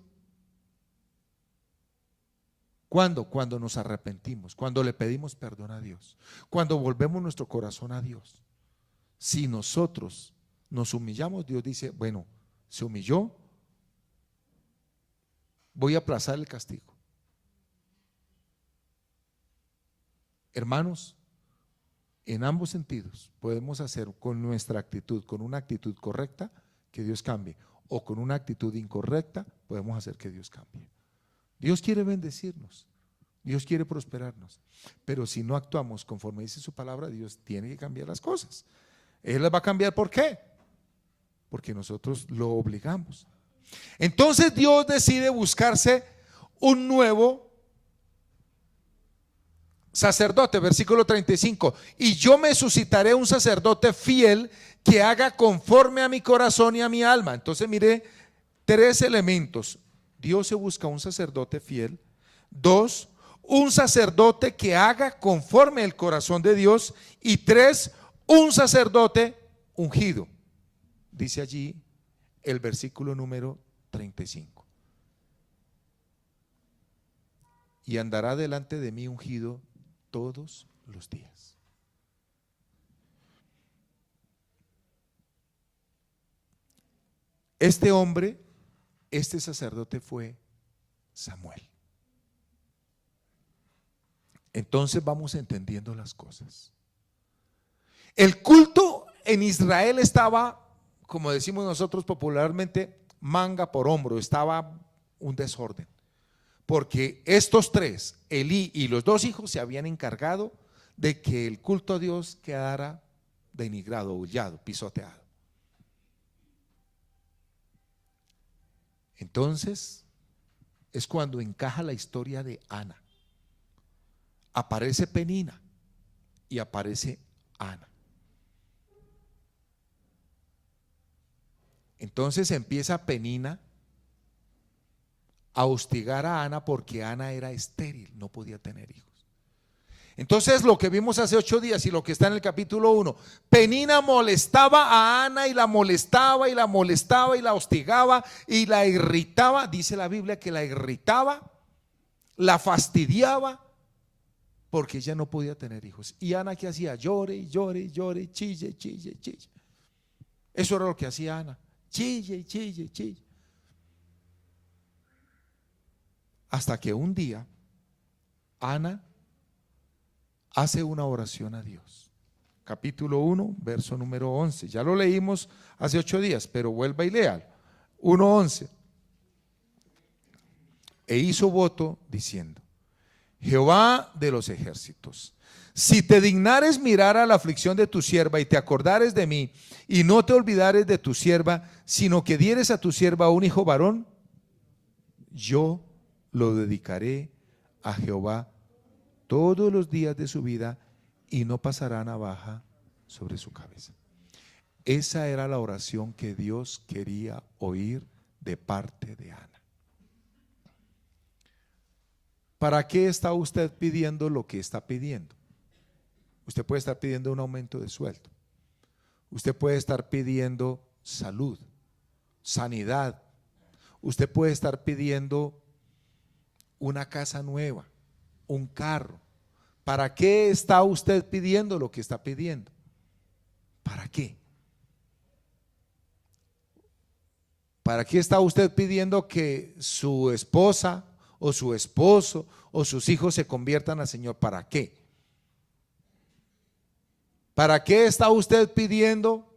¿Cuándo? Cuando nos arrepentimos, cuando le pedimos perdón a Dios, cuando volvemos nuestro corazón a Dios. Si nosotros nos humillamos, Dios dice, bueno, se humilló, voy a aplazar el castigo. Hermanos, en ambos sentidos podemos hacer con nuestra actitud, con una actitud correcta, que Dios cambie, o con una actitud incorrecta podemos hacer que Dios cambie. Dios quiere bendecirnos, Dios quiere prosperarnos, pero si no actuamos conforme dice su palabra, Dios tiene que cambiar las cosas. Él las va a cambiar, ¿por qué? Porque nosotros lo obligamos. Entonces Dios decide buscarse un nuevo sacerdote, versículo 35, y yo me suscitaré un sacerdote fiel que haga conforme a mi corazón y a mi alma. Entonces mire, tres elementos. Dios se busca un sacerdote fiel. Dos, un sacerdote que haga conforme el corazón de Dios. Y tres, un sacerdote ungido. Dice allí el versículo número 35. Y andará delante de mí ungido todos los días. Este hombre, este sacerdote fue Samuel. Entonces vamos entendiendo las cosas. El culto en Israel estaba, como decimos nosotros popularmente, manga por hombro, estaba un desorden. Porque estos tres, Elí y los dos hijos, se habían encargado de que el culto a Dios quedara denigrado, hullado, pisoteado. Entonces es cuando encaja la historia de Ana. Aparece Penina y aparece Ana. Entonces empieza Penina a hostigar a Ana porque Ana era estéril, no podía tener hijos. Entonces lo que vimos hace 8 días y lo que está en el capítulo 1, Penina molestaba a Ana y la molestaba y la molestaba y la hostigaba y la irritaba. Dice la Biblia que la irritaba, la fastidiaba porque ella no podía tener hijos. Y Ana, ¿qué hacía? Llore y llore y llore, chille, chille, chille. Eso era lo que hacía Ana, chille, chille, chille. Hasta que un día Ana hace una oración a Dios. Capítulo 1, verso número 11. Ya lo leímos hace 8 días, pero vuelva y léalo. 1:11. E hizo voto diciendo: Jehová de los ejércitos, si te dignares mirar a la aflicción de tu sierva y te acordares de mí y no te olvidares de tu sierva, sino que dieres a tu sierva un hijo varón, yo lo dedicaré a Jehová todos los días de su vida y no pasará navaja sobre su cabeza. Esa era la oración que Dios quería oír de parte de Ana. ¿Para qué está usted pidiendo lo que está pidiendo? Usted puede estar pidiendo un aumento de sueldo. Usted puede estar pidiendo salud, sanidad. Usted puede estar pidiendo una casa nueva, un carro. ¿Para qué está usted pidiendo lo que está pidiendo? ¿Para qué? ¿Para qué está usted pidiendo que su esposa o su esposo o sus hijos se conviertan al Señor? ¿Para qué? ¿Para qué está usted pidiendo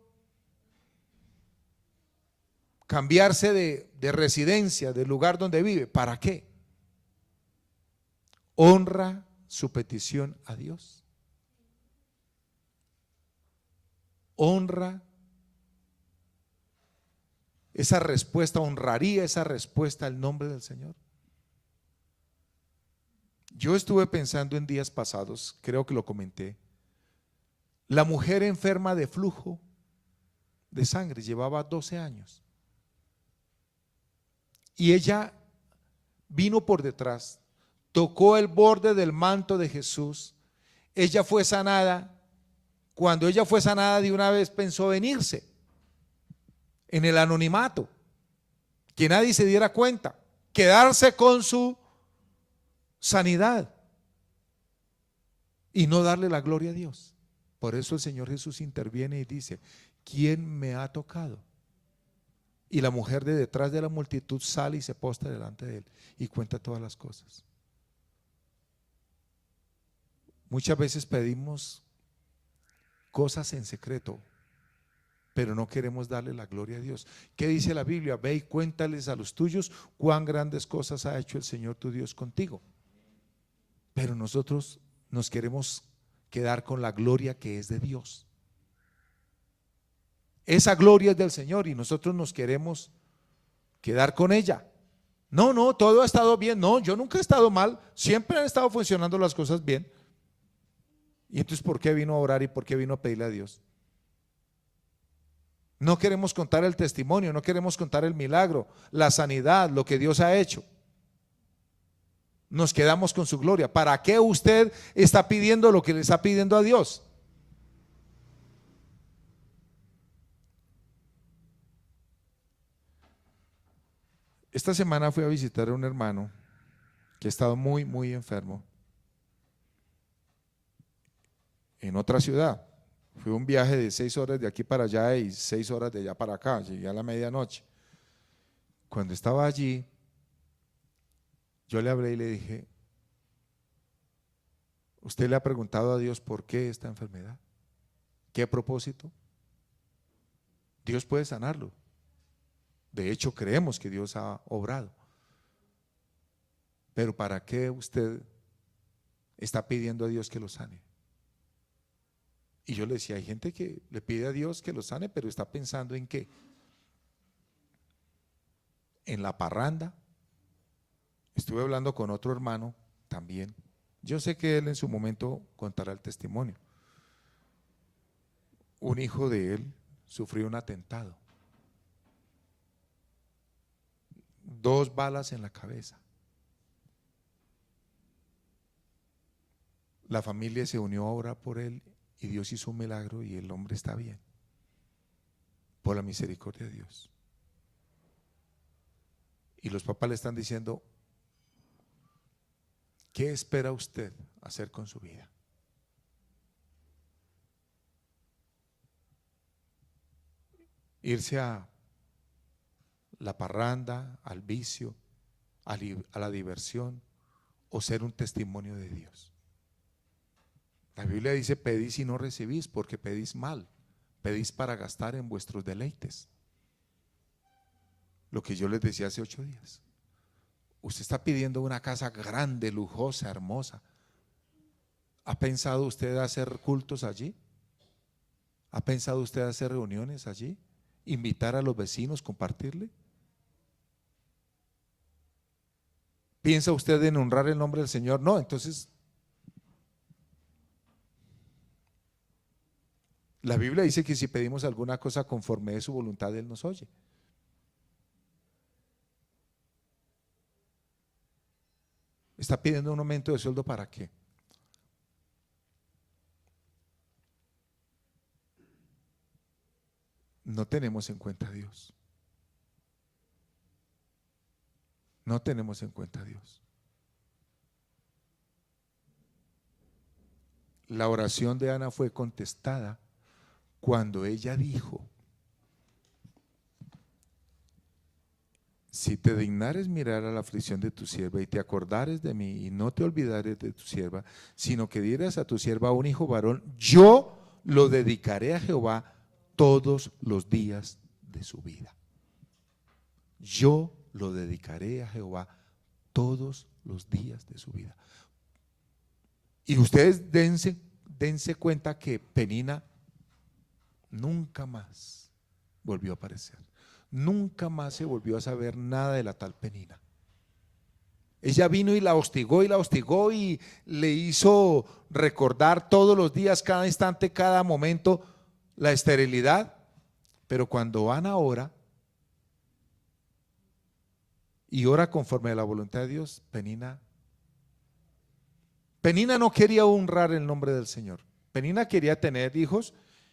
cambiarse de residencia, del lugar donde vive? ¿Para qué? ¿Honra su petición a Dios? ¿Honra esa respuesta? ¿Honraría esa respuesta al nombre del Señor? Yo estuve pensando en días pasados, creo que lo comenté, la mujer enferma de flujo de sangre llevaba 12 años y ella vino por detrás, tocó el borde del manto de Jesús, ella fue sanada. Cuando ella fue sanada, de una vez pensó en irse en el anonimato, que nadie se diera cuenta, quedarse con su sanidad y no darle la gloria a Dios. Por eso el Señor Jesús interviene y dice: ¿quién me ha tocado? Y la mujer de detrás de la multitud sale y se postra delante de él y cuenta todas las cosas. Muchas veces pedimos cosas en secreto, pero no queremos darle la gloria a Dios. ¿Qué dice la Biblia? Ve y cuéntales a los tuyos cuán grandes cosas ha hecho el Señor tu Dios contigo. Pero nosotros nos queremos quedar con la gloria que es de Dios. Esa gloria es del Señor y nosotros nos queremos quedar con ella. No, no, todo ha estado bien. No, yo nunca he estado mal. Siempre han estado funcionando las cosas bien. Y entonces, ¿por qué vino a orar y por qué vino a pedirle a Dios? No queremos contar el testimonio, no queremos contar el milagro, la sanidad, lo que Dios ha hecho. Nos quedamos con su gloria. ¿Para qué usted está pidiendo lo que le está pidiendo a Dios? Esta semana fui a visitar a un hermano que ha estado muy, muy enfermo en otra ciudad. Fue un viaje de 6 horas de aquí para allá y 6 horas de allá para acá. Llegué a la medianoche. Cuando estaba allí, yo le hablé y le dije: ¿usted le ha preguntado a Dios por qué esta enfermedad? ¿Qué propósito? Dios puede sanarlo. De hecho, creemos que Dios ha obrado. Pero ¿para qué usted está pidiendo a Dios que lo sane? Y yo le decía: hay gente que le pide a Dios que lo sane, pero está pensando ¿en qué? En la parranda. Estuve hablando con otro hermano también. Yo sé que él en su momento contará el testimonio. Un hijo de él sufrió un atentado. 2 balas en la cabeza. La familia se unió a orar por él y Dios hizo un milagro y el hombre está bien, por la misericordia de Dios. Y los papás le están diciendo: ¿qué espera usted hacer con su vida? Irse a la parranda, al vicio, a la diversión, o ser un testimonio de Dios. La Biblia dice: pedís y no recibís, porque pedís mal, pedís para gastar en vuestros deleites. Lo que yo les decía hace 8 días. Usted está pidiendo una casa grande, lujosa, hermosa. ¿Ha pensado usted hacer cultos allí? ¿Ha pensado usted hacer reuniones allí? ¿Invitar a los vecinos, compartirle? ¿Piensa usted en honrar el nombre del Señor? No, entonces la Biblia dice que si pedimos alguna cosa conforme a su voluntad, Él nos oye. ¿Está pidiendo un aumento de sueldo para qué? No tenemos en cuenta a Dios. No tenemos en cuenta a Dios. La oración de Ana fue contestada cuando ella dijo: si te dignares mirar a la aflicción de tu sierva y te acordares de mí y no te olvidares de tu sierva, sino que dieras a tu sierva un hijo varón, yo lo dedicaré a Jehová todos los días de su vida. Yo lo dedicaré a Jehová todos los días de su vida. Y ustedes dense cuenta que Penina nunca más volvió a aparecer. Nunca más se volvió a saber nada de la tal Penina. Ella vino y la hostigó y le hizo recordar todos los días, cada instante, cada momento, la esterilidad. Pero cuando Ana ora y ora conforme a la voluntad de Dios, Penina no quería honrar el nombre del Señor. Penina quería tener hijos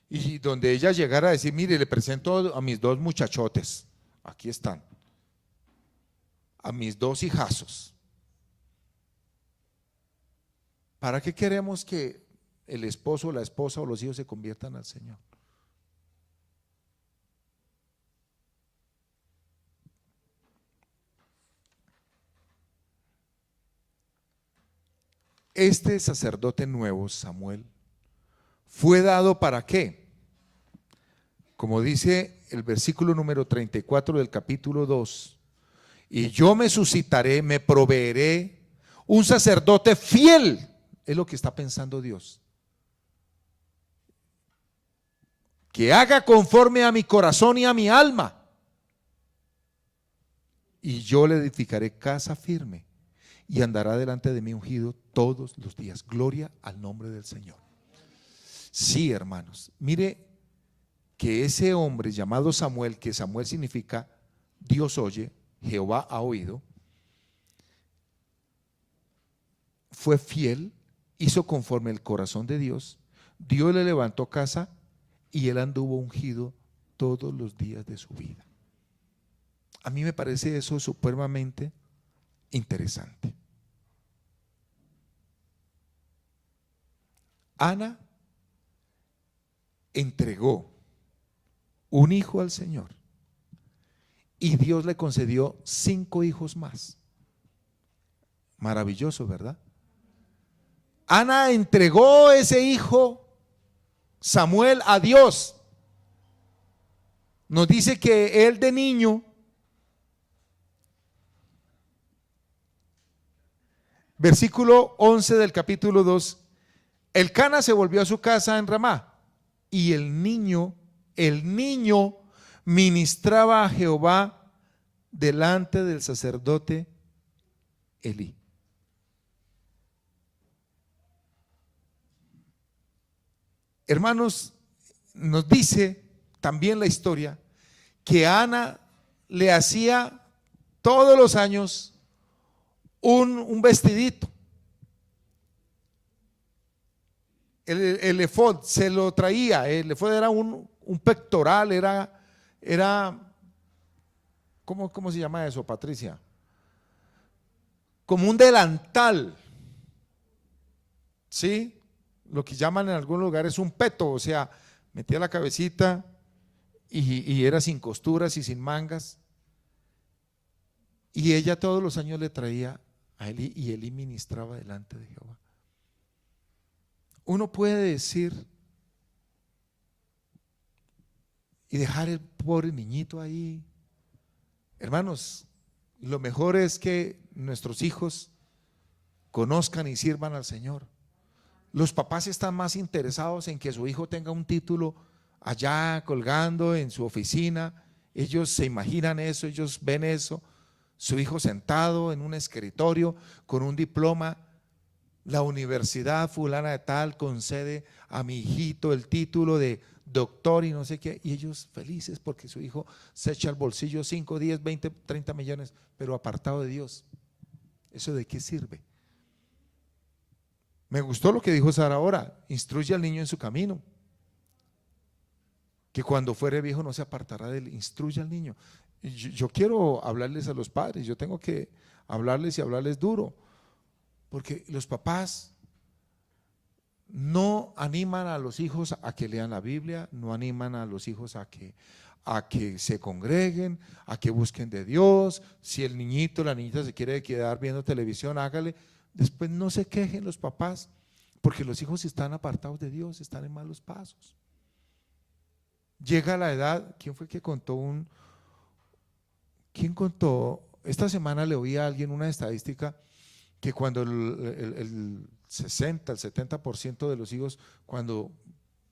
y donde ella llegara a decir, mire, le presento a mis dos muchachotes, aquí están, a mis dos hijazos. ¿Para qué queremos que el esposo, la esposa o los hijos se conviertan al Señor? Este sacerdote nuevo, Samuel, fue dado ¿para qué? Como dice el versículo número 34 del capítulo 2, y yo me suscitaré, me proveeré un sacerdote fiel, es lo que está pensando Dios, que haga conforme a mi corazón y a mi alma, y yo le edificaré casa firme, y andará delante de mí ungido todos los días. Gloria al nombre del Señor. Sí, hermanos, mire que ese hombre llamado Samuel, que Samuel significa Dios oye, Jehová ha oído, fue fiel, hizo conforme el corazón de Dios, Dios le levantó casa y él anduvo ungido todos los días de su vida. A mí me parece eso supremamente interesante. Ana entregó un hijo al Señor y Dios le concedió 5 hijos más. Maravilloso, ¿verdad? Ana entregó ese hijo Samuel a Dios. Nos dice que él de niño, versículo 11 del capítulo 2, el Cana se volvió a su casa en Ramá y el niño ministraba a Jehová delante del sacerdote Elí. Hermanos, nos dice también la historia que Ana le hacía todos los años un vestidito. El efod se lo traía, el efod era un pectoral, era ¿cómo se llama eso, Patricia? Como un delantal, ¿sí? Lo que llaman en algunos lugares un peto, o sea, metía la cabecita y era sin costuras y sin mangas. Y ella todos los años le traía a Elí y Elí ministraba delante de Jehová. Uno puede decir y dejar el pobre niñito ahí. Hermanos, lo mejor es que nuestros hijos conozcan y sirvan al Señor. Los papás están más interesados en que su hijo tenga un título allá colgando en su oficina. Ellos se imaginan eso, ellos ven eso. Su hijo sentado en un escritorio con un diploma. La universidad fulana de tal concede a mi hijito el título de doctor y no sé qué. Y ellos felices porque su hijo se echa al bolsillo 5, 10, 20, 30 millones, pero apartado de Dios. ¿Eso de qué sirve? Me gustó lo que dijo Sara ahora, instruye al niño en su camino, que cuando fuere viejo no se apartará de él. Instruye al niño. Yo quiero hablarles a los padres, yo tengo que hablarles y hablarles duro, porque los papás no animan a los hijos a que lean la Biblia, no animan a los hijos a que se congreguen, a que busquen de Dios. Si el niñito, la niñita se quiere quedar viendo televisión, hágale. Después no se quejen los papás, porque los hijos están apartados de Dios, están en malos pasos. Llega la edad, ¿quién fue que contó ¿quién contó? Esta semana le oí a alguien una estadística que cuando el 60, el 70% de los hijos cuando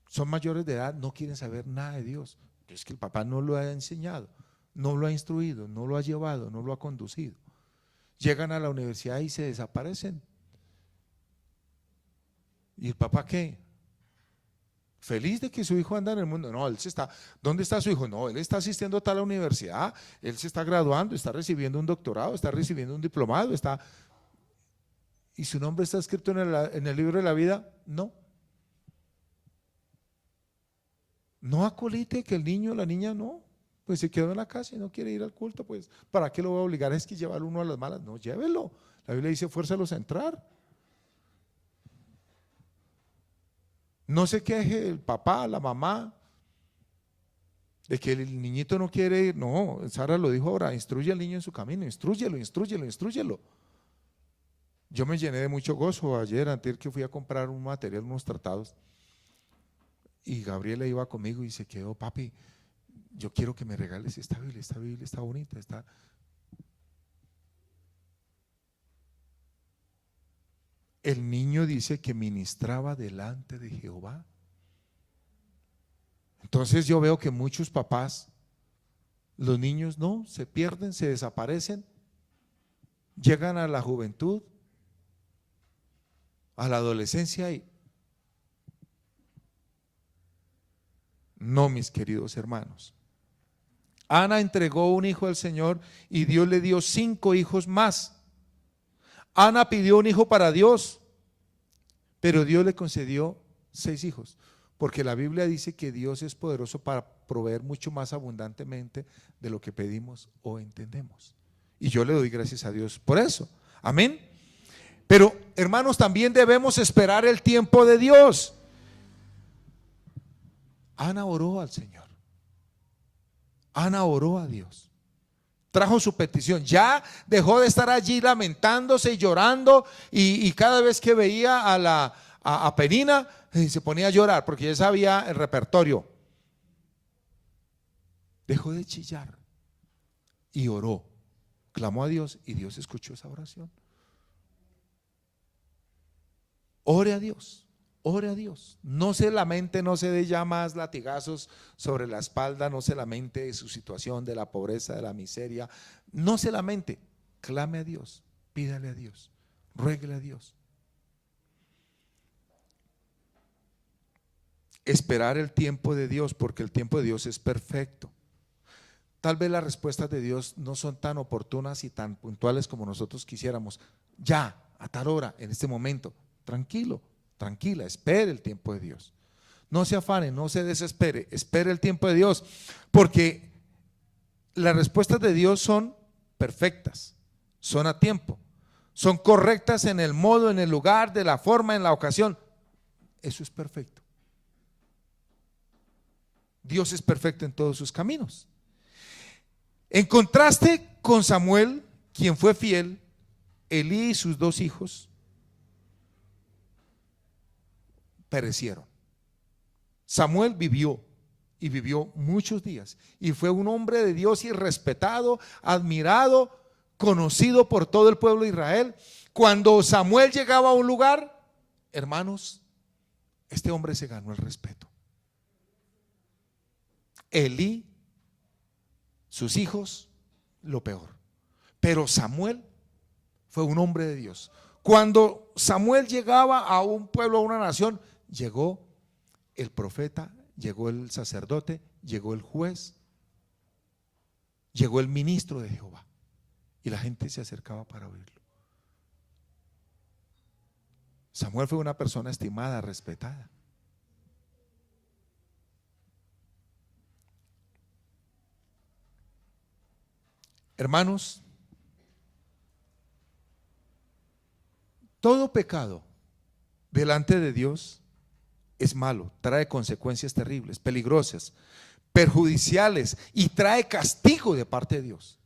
son mayores de edad no quieren saber nada de Dios. Es que el papá no lo ha enseñado, no lo ha instruido, no lo ha llevado, no lo ha conducido. llegan a la universidad y se desaparecen. ¿Y el papá qué? Feliz de que su hijo anda en el mundo. No, ¿dónde está su hijo? No, él está asistiendo a tal universidad, él se está graduando, está recibiendo un doctorado, está recibiendo un diplomado, ¿y su nombre está escrito en el libro de la vida? No. No acolite que el niño o la niña no, pues se quedó en la casa y no quiere ir al culto, pues ¿para qué lo voy a obligar? Es que llevar uno a las malas. No, llévelo. La Biblia dice fuérzalos a entrar. No se queje el papá, la mamá, de que el niñito no quiere ir. No, Sara lo dijo ahora, instruye al niño en su camino, instrúyelo. Yo me llené de mucho gozo ayer, antes que fui a comprar un material, unos tratados, y Gabriela iba conmigo y se quedó, papi, yo quiero que me regales esta Biblia está bonita, está… El niño dice que ministraba delante de Jehová. Entonces yo veo que muchos papás, los niños no, se pierden, se desaparecen, llegan a la juventud, a la adolescencia y… No, mis queridos hermanos. Ana entregó un hijo al Señor y Dios le dio 5 hijos más. Ana pidió un hijo para Dios, pero Dios le concedió 6 hijos, porque la Biblia dice que Dios es poderoso para proveer mucho más abundantemente de lo que pedimos o entendemos. Y yo le doy gracias a Dios por eso. Amén. Pero hermanos, también debemos esperar el tiempo de Dios. Ana oró al Señor. Ana oró a Dios. Trajo su petición, ya dejó de estar allí lamentándose y llorando, y cada vez que veía a Penina se ponía a llorar porque ya sabía el repertorio. Dejó de chillar y oró, clamó a Dios y Dios escuchó esa oración. Ore a Dios. Ore a Dios, no se lamente, no se dé ya más latigazos sobre la espalda, no se lamente de su situación, de la pobreza, de la miseria, no se lamente, clame a Dios, pídale a Dios, ruéguele a Dios. Esperar el tiempo de Dios, porque el tiempo de Dios es perfecto. Tal vez las respuestas de Dios no son tan oportunas y tan puntuales como nosotros quisiéramos. Ya, a tal hora, en este momento, tranquilo. Tranquila, espere el tiempo de Dios. No se afane, no se desespere, espere el tiempo de Dios, porque las respuestas de Dios son perfectas, son a tiempo, son correctas en el modo, en el lugar, de la forma, en la ocasión. Eso es perfecto. Dios es perfecto en todos sus caminos. En contraste con Samuel, quien fue fiel, Elí y sus 2 hijos perecieron. Samuel vivió y vivió muchos días y fue un hombre de Dios y respetado, admirado, conocido por todo el pueblo de Israel. Cuando Samuel llegaba a un lugar, hermanos, este hombre se ganó el respeto. Elí, sus hijos, lo peor. Pero Samuel fue un hombre de Dios. Cuando Samuel llegaba a un pueblo, a una nación, llegó el profeta, llegó el sacerdote, llegó el juez, llegó el ministro de Jehová y la gente se acercaba para oírlo. Samuel fue una persona estimada, respetada. Hermanos, todo pecado delante de Dios es malo, trae consecuencias terribles, peligrosas, perjudiciales y trae castigo de parte de Dios.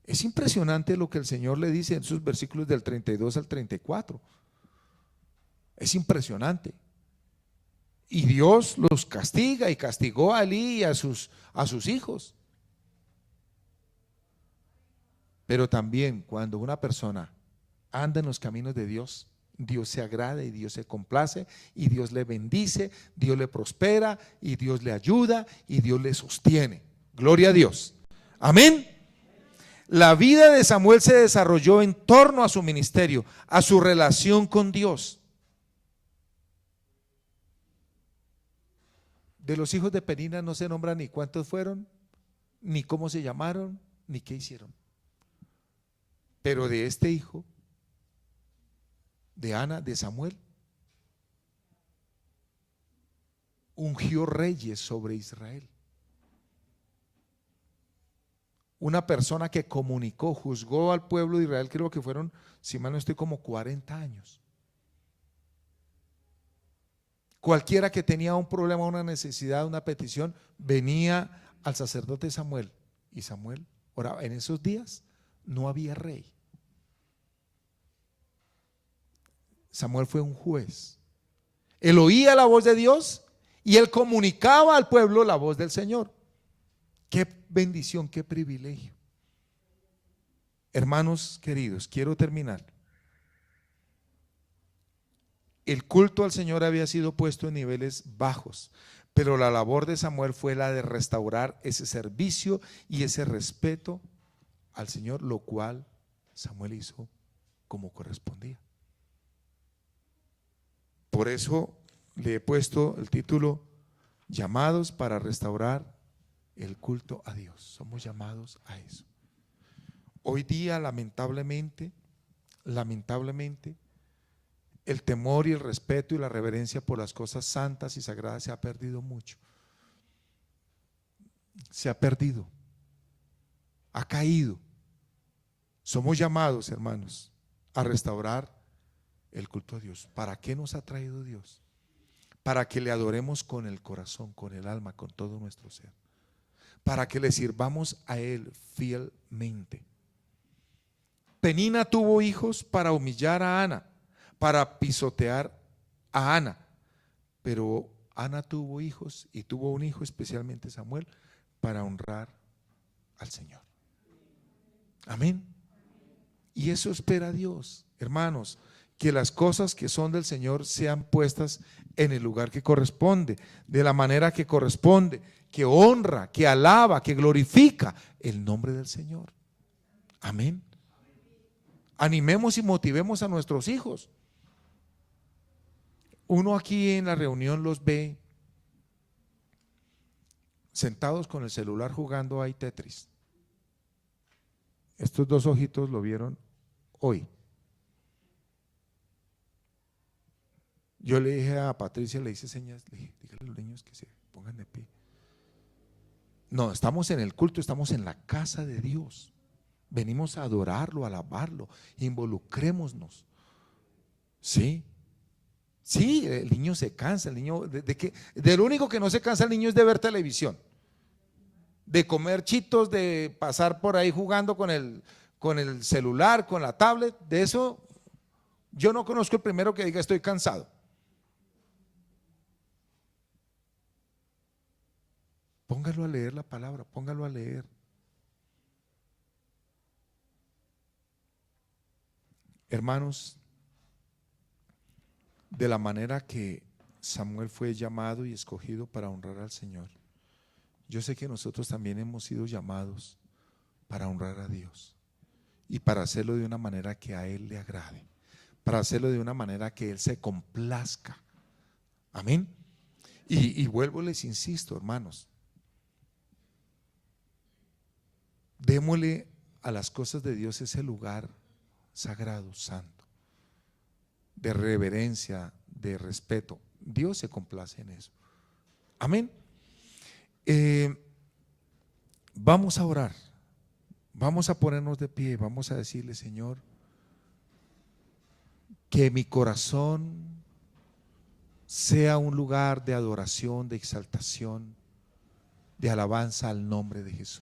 Es impresionante lo que el Señor le dice en sus versículos del 32 al 34. Es impresionante. Y Dios los castiga y castigó a Elí y a sus hijos. Pero también cuando una persona anda en los caminos de Dios, Dios se agrada y Dios se complace y Dios le bendice, Dios le prospera y Dios le ayuda y Dios le sostiene. Gloria a Dios. Amén. La vida de Samuel se desarrolló en torno a su ministerio, a su relación con Dios. De los hijos de Penina no se nombra ni cuántos fueron, ni cómo se llamaron, ni qué hicieron. Pero de este hijo, de Ana, de Samuel, ungió reyes sobre Israel. Una persona que comunicó, juzgó al pueblo de Israel, creo que fueron, si mal no estoy, como 40 años. Cualquiera que tenía un problema, una necesidad, una petición, venía al sacerdote Samuel. Y Samuel oraba. En esos días no había rey. Samuel fue un juez. Él oía la voz de Dios y él comunicaba al pueblo la voz del Señor. Qué bendición, qué privilegio. Hermanos queridos, quiero terminar. El culto al Señor había sido puesto en niveles bajos, pero la labor de Samuel fue la de restaurar ese servicio y ese respeto al Señor, lo cual Samuel hizo como correspondía. Por eso le he puesto el título: llamados para restaurar el culto a Dios. Somos llamados a eso. Hoy día, lamentablemente, el temor y el respeto y la reverencia por las cosas santas y sagradas se ha perdido mucho. Se ha perdido, ha caído. Somos llamados, hermanos, a restaurar el culto a Dios. ¿Para qué nos ha traído Dios? Para que le adoremos con el corazón, con el alma, con todo nuestro ser. Para que le sirvamos a Él fielmente. Penina tuvo hijos para humillar a Ana, para pisotear a Ana, pero Ana tuvo hijos y tuvo un hijo, especialmente Samuel, para honrar al Señor. Amén. Y eso espera Dios, hermanos, que las cosas que son del Señor sean puestas en el lugar que corresponde, de la manera que corresponde, que honra, que alaba, que glorifica el nombre del Señor. Amén. Animemos y motivemos a nuestros hijos. Uno aquí en la reunión los ve sentados con el celular jugando ahí Tetris. Estos dos ojitos lo vieron hoy. Yo le dije a Patricia, le hice señas, le dije, dígale a los niños que se pongan de pie. No, estamos en el culto, estamos en la casa de Dios. Venimos a adorarlo, a alabarlo, involucrémonos. ¿Sí? Sí, el niño se cansa, el niño, del único que no se cansa el niño es de ver televisión, de comer chitos, de pasar por ahí jugando con el celular, con la tablet. De eso yo no conozco el primero que diga estoy cansado. Póngalo a leer la palabra, póngalo a leer. Hermanos, de la manera que Samuel fue llamado y escogido para honrar al Señor, yo sé que nosotros también hemos sido llamados para honrar a Dios y para hacerlo de una manera que a Él le agrade, para hacerlo de una manera que Él se complazca. Amén. Y vuelvo, les insisto, hermanos, démosle a las cosas de Dios ese lugar sagrado, santo, de reverencia, de respeto. Dios se complace en eso. Amén. Vamos a orar, vamos a ponernos de pie, vamos a decirle: Señor, que mi corazón sea un lugar de adoración, de exaltación, de alabanza al nombre de Jesús.